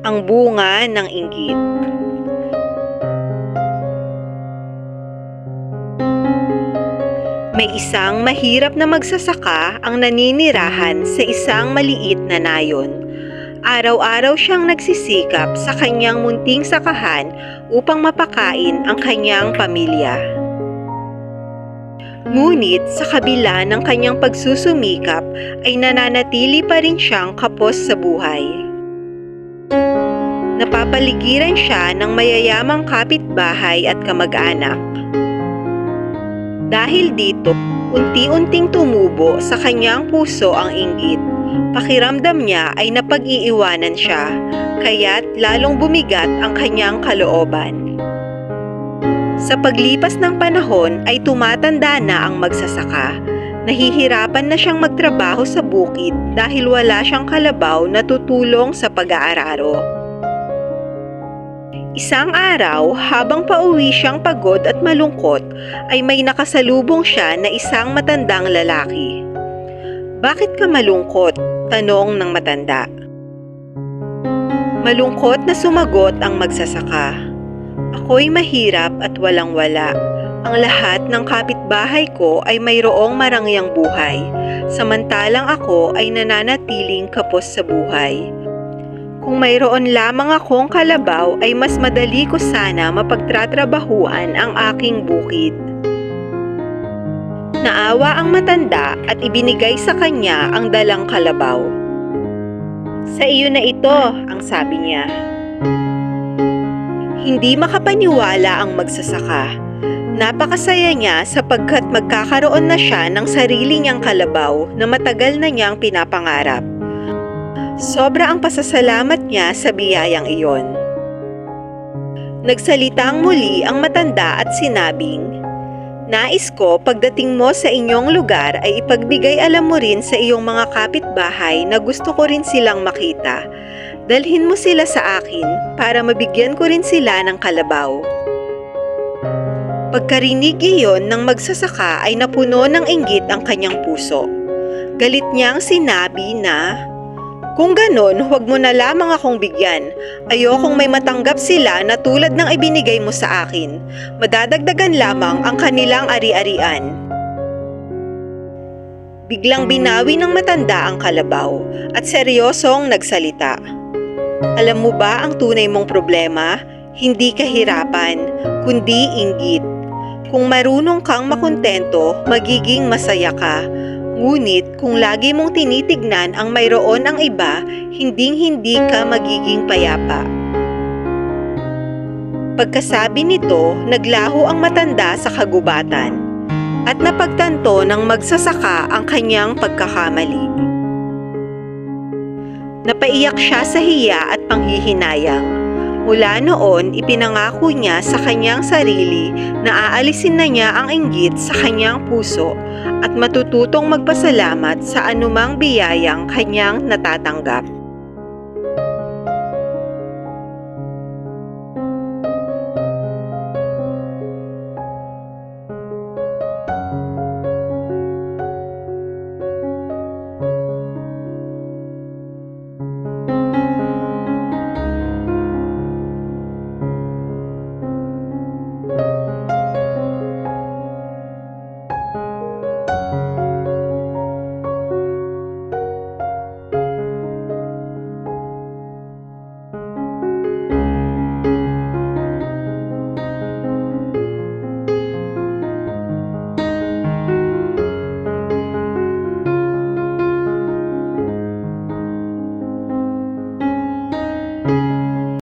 Ang bunga ng inggit. May isang mahirap na magsasaka ang naninirahan sa isang maliit na nayon. Araw-araw siyang nagsisikap sa kanyang munting sakahan upang mapakain ang kanyang pamilya. Ngunit sa kabila ng kanyang pagsusumikap ay nananatili pa rin siyang kapos sa buhay. Napapaligiran siya ng mayayamang kapitbahay at kamag-anak. Dahil dito, unti-unting tumubo sa kanyang puso ang inggit. Pakiramdam niya ay napag-iiwanan siya, kaya't lalong bumigat ang kanyang kalooban. Sa paglipas ng panahon ay tumatanda na ang magsasaka. Nahihirapan na siyang magtrabaho sa bukid dahil wala siyang kalabaw na tutulong sa pag-aararo. Isang araw, habang pauwi siyang pagod at malungkot, ay may nakasalubong siya na isang matandang lalaki. "Bakit ka malungkot?" tanong ng matanda. Malungkot na sumagot ang magsasaka. "Ako'y mahirap at walang-wala. Ang lahat ng kapitbahay ko ay mayroong marangyang buhay, samantalang ako ay nananatiling kapos sa buhay. Kung mayroon lamang akong kalabaw ay mas madali ko sana mapagtatrabahuan ang aking bukid." Naawa ang matanda at ibinigay sa kanya ang dalang kalabaw. "Sa iyo na ito," ang sabi niya. Hindi makapaniwala ang magsasaka. Napakasaya niya sapagkat magkakaroon na siya ng sarili niyang kalabaw na matagal na niyang pinapangarap. Sobra ang pasasalamat niya sa biyayang iyon. Nagsalitang muli ang matanda at sinabing, "Nais ko pagdating mo sa inyong lugar ay ipagbigay alam mo rin sa iyong mga kapitbahay na gusto ko rin silang makita. Dalhin mo sila sa akin para mabigyan ko rin sila ng kalabaw." Pagkarinig iyon ng magsasaka ay napuno ng inggit ang kanyang puso. Galit niyang sinabi na, "Kung ganon, huwag mo na lamang akong bigyan. Ayokong may matanggap sila na tulad ng ibinigay mo sa akin. Madadagdagan lamang ang kanilang ari-arian." Biglang binawi ng matanda ang kalabaw at seryosong nagsalita. "Alam mo ba ang tunay mong problema? Hindi kahirapan, kundi inggit. Kung marunong kang makontento, magiging masaya ka. Ngunit kung lagi mong tinitignan ang mayroon ang iba, hinding-hindi ka magiging payapa." Pagkasabi nito, naglaho ang matanda sa kagubatan at napagtanto ng magsasaka ang kanyang pagkakamali. Napaiyak siya sa hiya at panghihinayang. Mula noon, ipinangako niya sa kanyang sarili na aalisin na niya ang inggit sa kanyang puso at matututong magpasalamat sa anumang biyayang kanyang natatanggap.